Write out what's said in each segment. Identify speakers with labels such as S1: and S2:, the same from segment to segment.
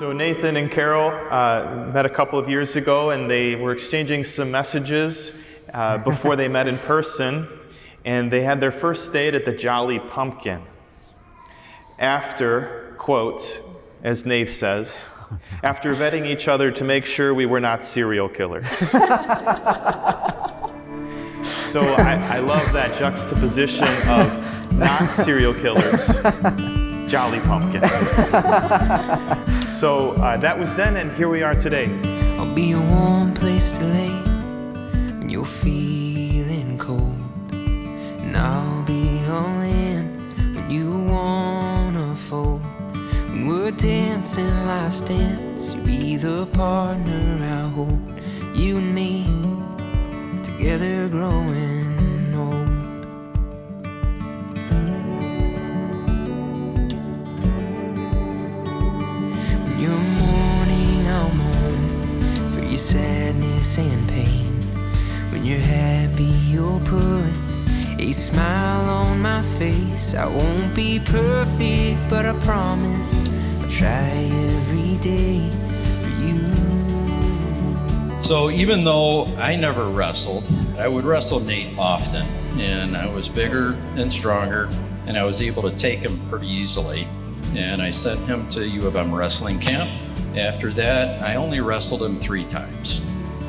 S1: So Nathan and Carol met a couple of years ago, and they were exchanging some messages before they met in person, and they had their first date at the Jolly Pumpkin. After, quote, as Nate says, after vetting each other to make sure we were not serial killers. So I love that juxtaposition of not serial killers, Jolly Pumpkin. So that was then, and here we are today.
S2: I'll be a warm place to lay when you're feeling cold, and I'll be all in when you wanna fold. When we're dancing life's dance, you'll be the partner I hold. You and me together growing old. When you're mourning, I'll mourn for your sadness and pain. When you're happy, you'll put a smile on my face. I won't be perfect, but I promise I'll try every day for you.
S3: So even though I never wrestled, I would wrestle Nate often, and I was bigger and stronger, and I was able to take him pretty easily. And I sent him to U of M wrestling camp. After that, I only wrestled him 3 times.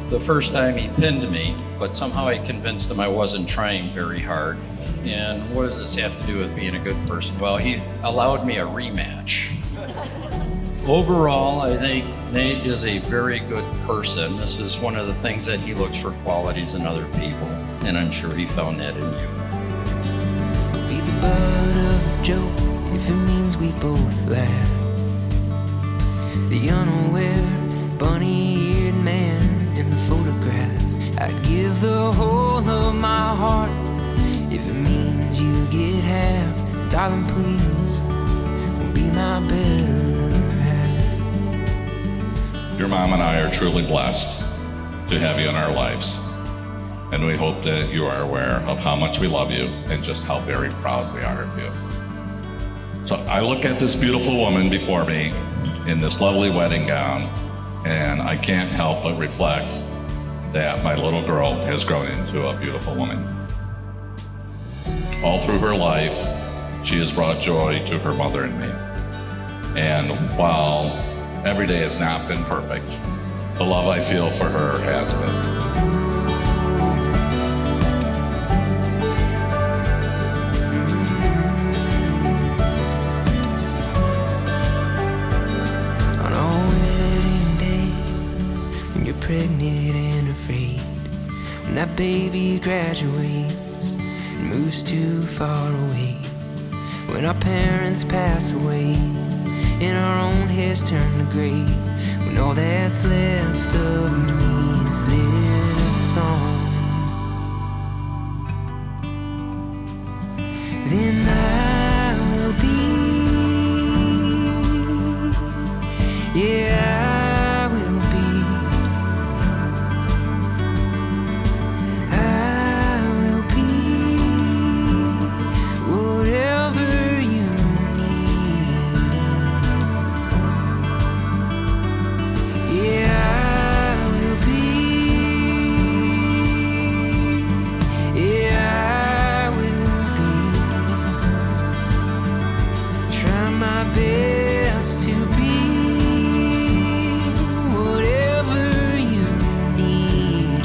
S3: The first time he pinned me, but somehow I convinced him I wasn't trying very hard. And what does this have to do with being a good person? Well, he allowed me a rematch. Overall, I think Nate is a very good person. This is one of the things that he looks for qualities in other people, and I'm sure he found that in you.
S2: Be the butt of a joke if it means we both laugh. The unaware, bunny-eared man in the photograph. I'd give the whole of my heart if it means you get half. Darling, please, will be my better.
S4: Your mom and I are truly blessed to have you in our lives. And we hope that you are aware of how much we love you and just how very proud we are of you. So I look at this beautiful woman before me in this lovely wedding gown, and I can't help but reflect that my little girl has grown into a beautiful woman. All through her life, she has brought joy to her mother and me. And while every day has not been perfect, the love I feel for her has been.
S2: On our wedding day, when you're pregnant and afraid, when that baby graduates and moves too far away, when our parents pass away and our own hairs turn to gray, when all that's left of me is this song, then I will be, yeah, I will be, I will be whatever you need. Yeah, I will be. Yeah, I will be. Try my best to be whatever you need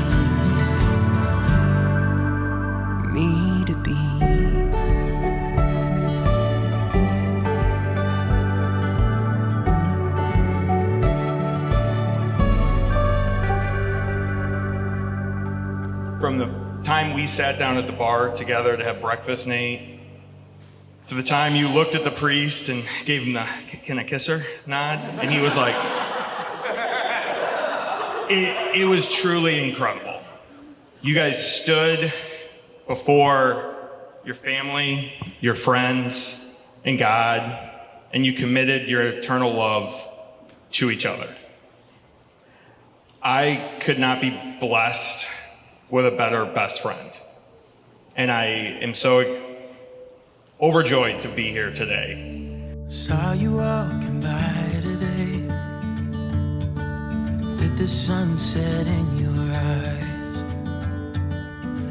S2: me to be.
S5: From the time we sat down at the bar together to have breakfast, Nate, to the time you looked at the priest and gave him the "can I kiss her" nod, and he was like, it was truly incredible. You guys stood before your family, your friends, and God, and you committed your eternal love to each other. I could not be blessed with a better best friend. And I am so overjoyed to be here today.
S2: Saw you walking by today. the sunset in your eyes.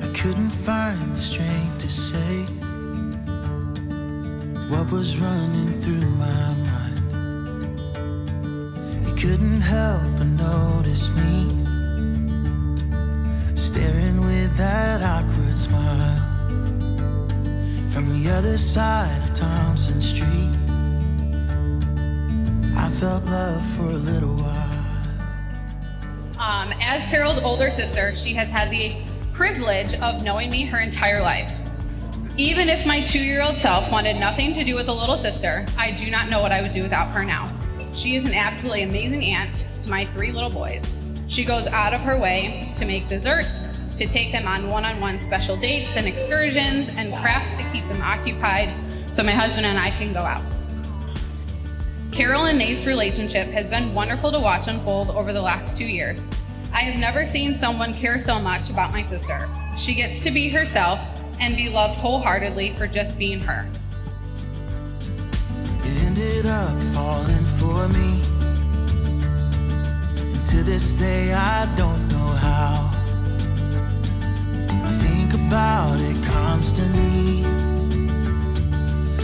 S2: I couldn't find the strength to say what was running through my mind. You couldn't help but notice me, staring with that awkward smile from the other side of Thompson Street. I felt love for a little while.
S6: As Carol's older sister, she has had the privilege of knowing me her entire life. Even if my 2-year-old self wanted nothing to do with a little sister, I do not know what I would do without her now. She is an absolutely amazing aunt to my 3 little boys. She goes out of her way to make desserts, to take them on one-on-one special dates and excursions, and crafts to keep them occupied so my husband and I can go out. Carol and Nate's relationship has been wonderful to watch unfold over the last 2 years. I have never seen someone care so much about my sister. She gets to be herself and be loved wholeheartedly for just being her.
S2: You ended up falling for me, and to this day I don't know how. I think about it constantly.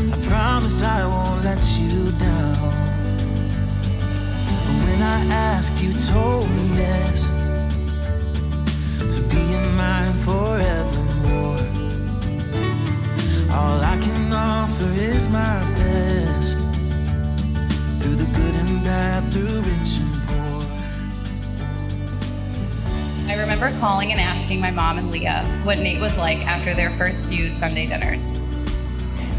S2: I promise I won't let you down. But when I asked, you told me yes, to be in mine forevermore. All I can offer is my best, through the good and bad, through rich and poor.
S7: I remember calling and asking my mom and Leah what Nate was like after their first few Sunday dinners.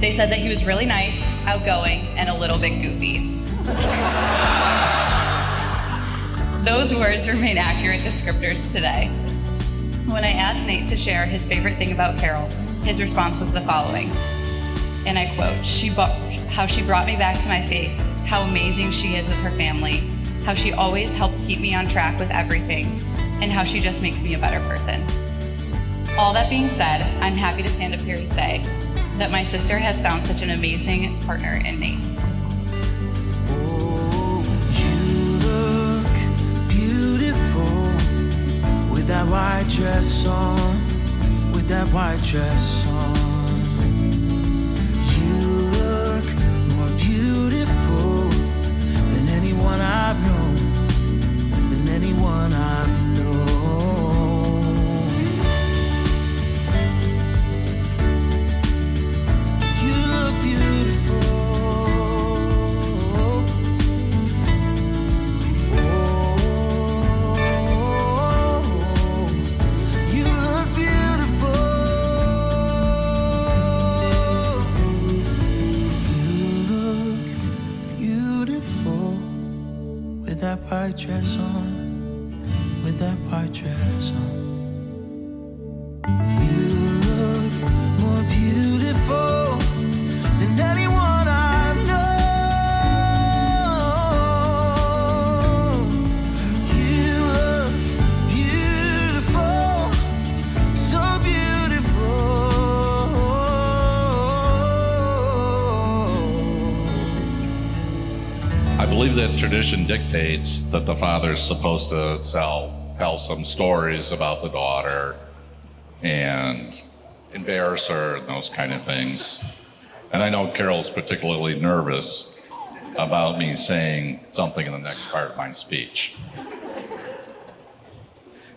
S7: They said that he was really nice, outgoing, and a little bit goofy. Those words remain accurate descriptors today. When I asked Nate to share his favorite thing about Carol, his response was the following, and I quote, how she brought me back to my faith, how amazing she is with her family, how she always helps keep me on track with everything, and how she just makes me a better person. All that being said, I'm happy to stand up here and say that my sister has found such an amazing partner in Nate.
S2: Oh, you look beautiful with that white dress on, with that white dress on. You look more beautiful than anyone I've known, than anyone I've known. You look beautiful. Oh, you look beautiful. You look beautiful with that white dress on, with that white dress on. You look more beautiful than anyone I know. You look beautiful, so beautiful.
S4: I believe that tradition dictates that the father's supposed to tell some stories about the daughter and embarrass her and those kind of things. And I know Carol's particularly nervous about me saying something in the next part of my speech.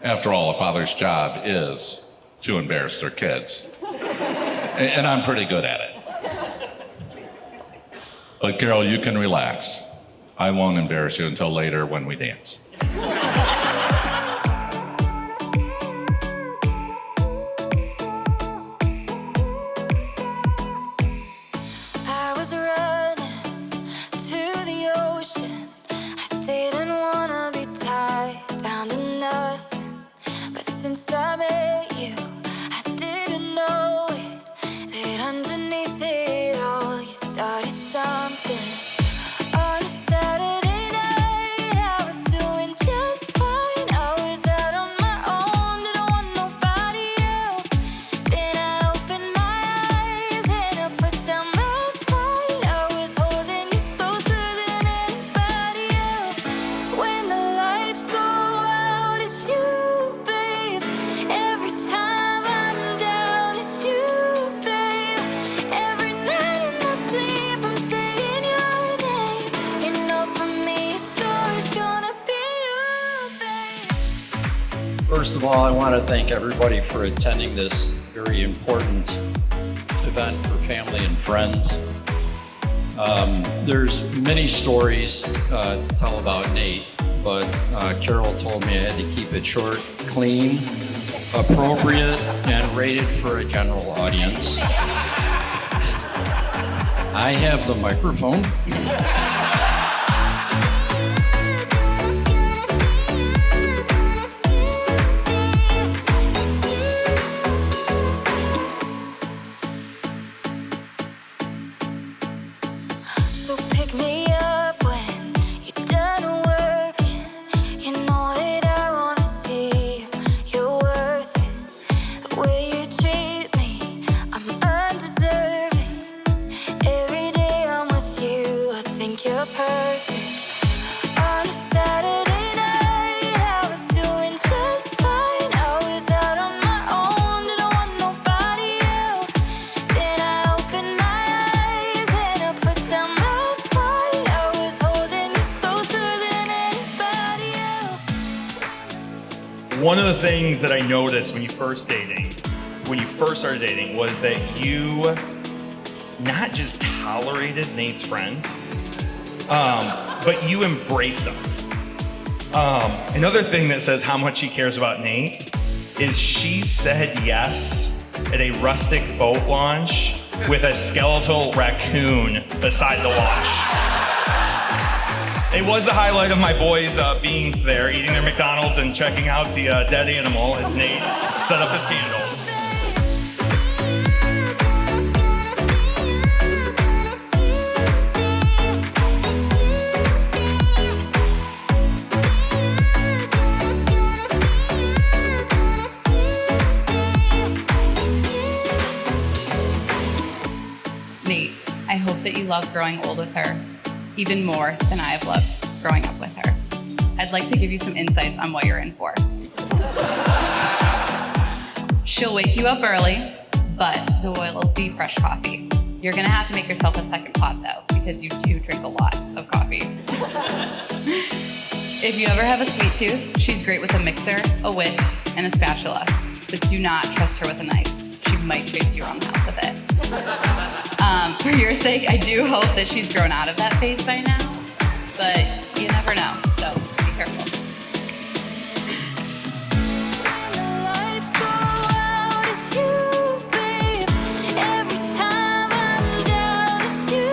S4: After all, a father's job is to embarrass their kids. And I'm pretty good at it. But Carol, you can relax. I won't embarrass you until later when we dance.
S8: I was running to the ocean. I didn't wanna be tied down to nothing. But since I met you, I didn't know it, that underneath it all, you started something. On a Saturday night, I was doing
S3: First of all, I want to thank everybody for attending this very important event for family and friends. There's many stories to tell about Nate, but Carol told me I had to keep it short, clean, appropriate, and rated for a general audience. I have the microphone.
S8: So pick me up when you're done working. You know that I wanna see you're worth it. The way you treat me, I'm undeserving. Every day I'm with you, I think you're perfect. On a Saturday night, I was doing just fine. I was out on my own, didn't want nobody else. Then I opened my eyes and I put down my pride. I was holding you closer than anybody else.
S5: One of the things that I noticed when you first started dating, was that you not just tolerated Nate's friends, but you embraced us. Another thing that says how much she cares about Nate is she said yes at a rustic boat launch with a skeletal raccoon beside the launch. It was the highlight of my boys being there, eating their McDonald's and checking out the dead animal as Nate set up his candles.
S7: Nate, I hope that you love growing old with her even more than I have loved growing up with her. I'd like to give you some insights on what you're in for. She'll wake you up early, but the oil will be fresh coffee. You're gonna have to make yourself a second pot though, because you do drink a lot of coffee. If you ever have a sweet tooth, she's great with a mixer, a whisk, and a spatula. But do not trust her with a knife. She might chase you around the house with it. For your sake, I do hope that she's grown out of that phase by now, but you never know, so be careful.
S8: When the lights go out, it's you, babe. Every time I'm down, it's you,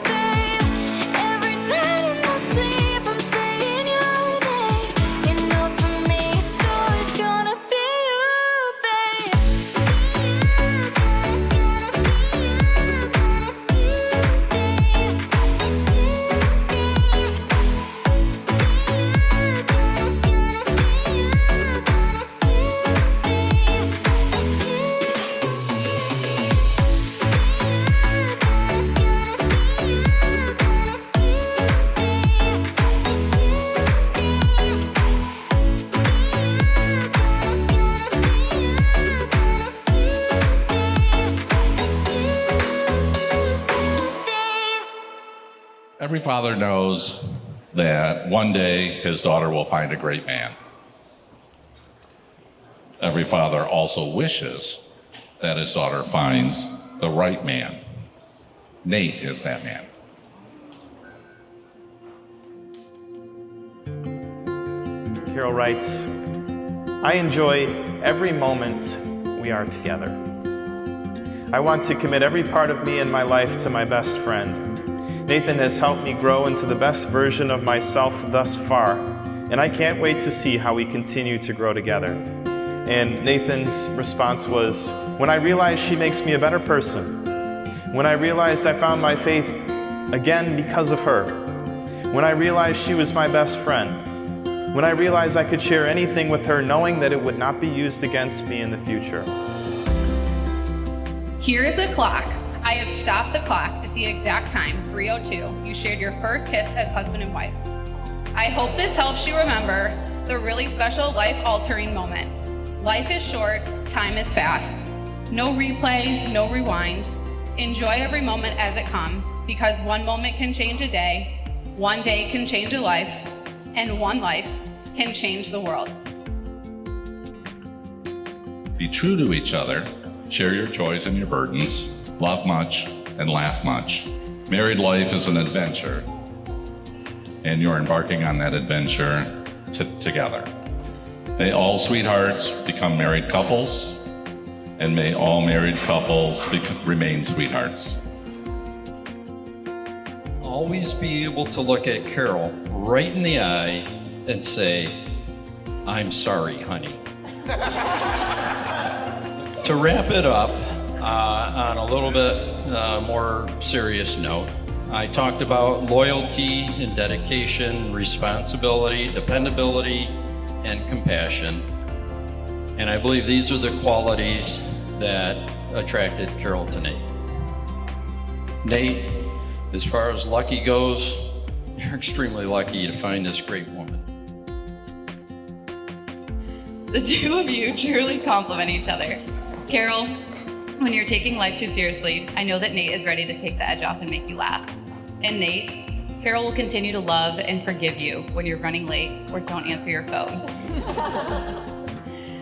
S8: babe. Every night in my sleep, I'm saying your name. You know, for me, it's always gonna be you, babe. It's you, babe. It's you,
S4: Every father knows that one day his daughter will find a great man. Every father also wishes that his daughter finds the right man. Nate is that man.
S1: Carol writes, I enjoy every moment we are together. I want to commit every part of me and my life to my best friend. Nathan has helped me grow into the best version of myself thus far, and I can't wait to see how we continue to grow together. And Nathan's response was, when I realized she makes me a better person, when I realized I found my faith again because of her, when I realized she was my best friend, when I realized I could share anything with her knowing that it would not be used against me in the future.
S6: Here is a clock. I have stopped the clock at the exact time, 3:02. You shared your first kiss as husband and wife. I hope this helps you remember the really special life-altering moment. Life is short, time is fast. No replay, no rewind. Enjoy every moment as it comes, because one moment can change a day, one day can change a life, and one life can change the world.
S4: Be true to each other, share your joys and your burdens, love much and laugh much. Married life is an adventure, and you're embarking on that adventure together. May all sweethearts become married couples, and may all married couples remain sweethearts.
S3: Always be able to look at Carol right in the eye and say, "I'm sorry, honey." To wrap it up, on a little bit more serious note, I talked about loyalty and dedication, responsibility, dependability, and compassion. And I believe these are the qualities that attracted Carol to Nate. Nate, as far as lucky goes, you're extremely lucky to find this great woman.
S7: The two of you truly complement each other. Carol, when you're taking life too seriously, I know that Nate is ready to take the edge off and make you laugh. And Nate, Carol will continue to love and forgive you when you're running late or don't answer your phone.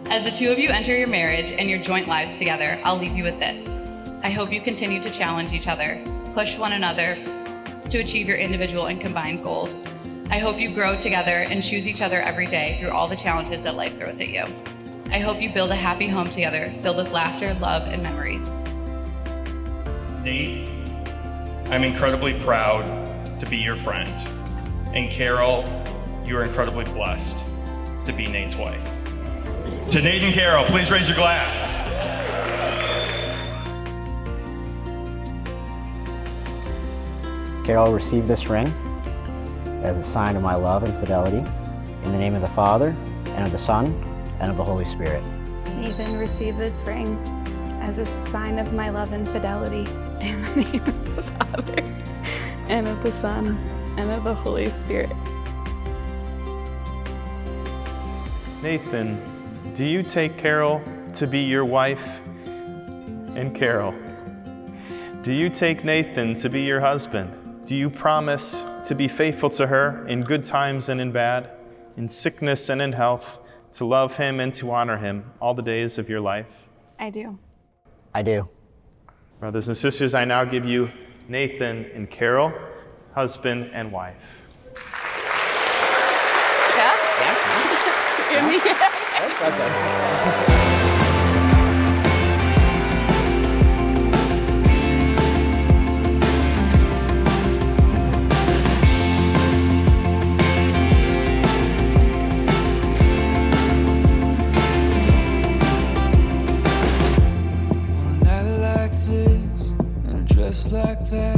S7: As the two of you enter your marriage and your joint lives together, I'll leave you with this. I hope you continue to challenge each other, push one another to achieve your individual and combined goals. I hope you grow together and choose each other every day through all the challenges that life throws at you. I hope you build a happy home together, filled with laughter, love, and memories.
S5: Nate, I'm incredibly proud to be your friend. And Carol, you are incredibly blessed to be Nate's wife. To Nate and Carol, please raise your glass.
S9: Carol, receive this ring as a sign of my love and fidelity. In the name of the Father, and of the Son, and of the Holy Spirit.
S10: Nathan, receive this ring as a sign of my love and fidelity. In the name of the Father, and of the Son, and of the Holy Spirit.
S1: Nathan, do you take Carol to be your wife? And Carol, do you take Nathan to be your husband? Do you promise to be faithful to her in good times and in bad, in sickness and in health, to love him and to honor him all the days of your life?
S10: I do.
S9: I do.
S1: Brothers and sisters, I now give you Nathan and Carol, husband and wife.
S2: Just like that,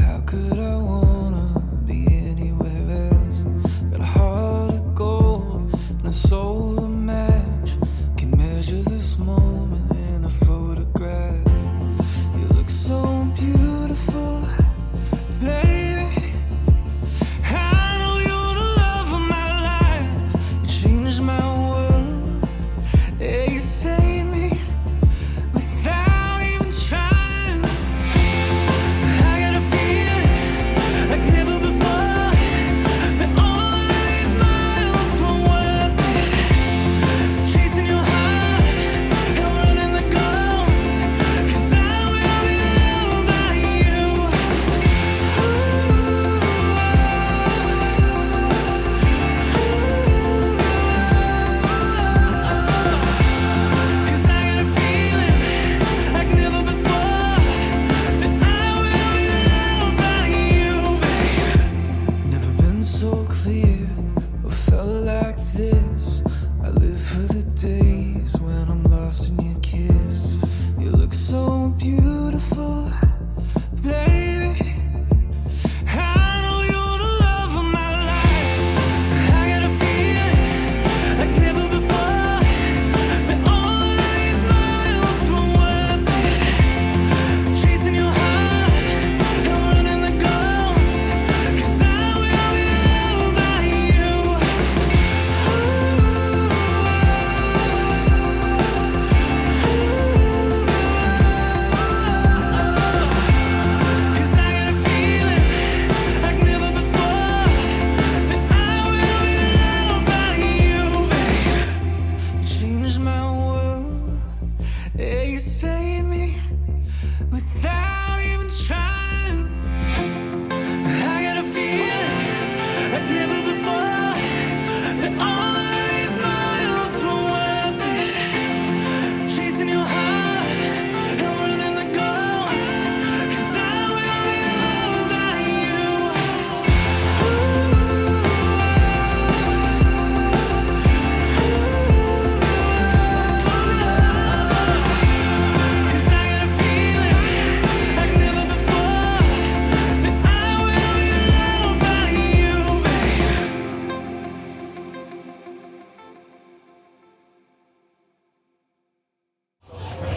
S2: how could I wanna be anywhere else? Got a heart of gold and a soul to match. Can measure this moment in a photograph. You look so beautiful, baby. I know you're the love of my life. You changed my world. Yeah, you saved me without even trying. Never before, that all these miles were worth it.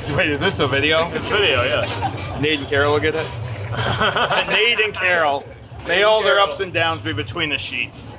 S5: Wait, is this a video?
S11: It's video, yeah.
S5: Nate and Carol will get it? To Nate and Carol. May all their ups and downs be between the sheets.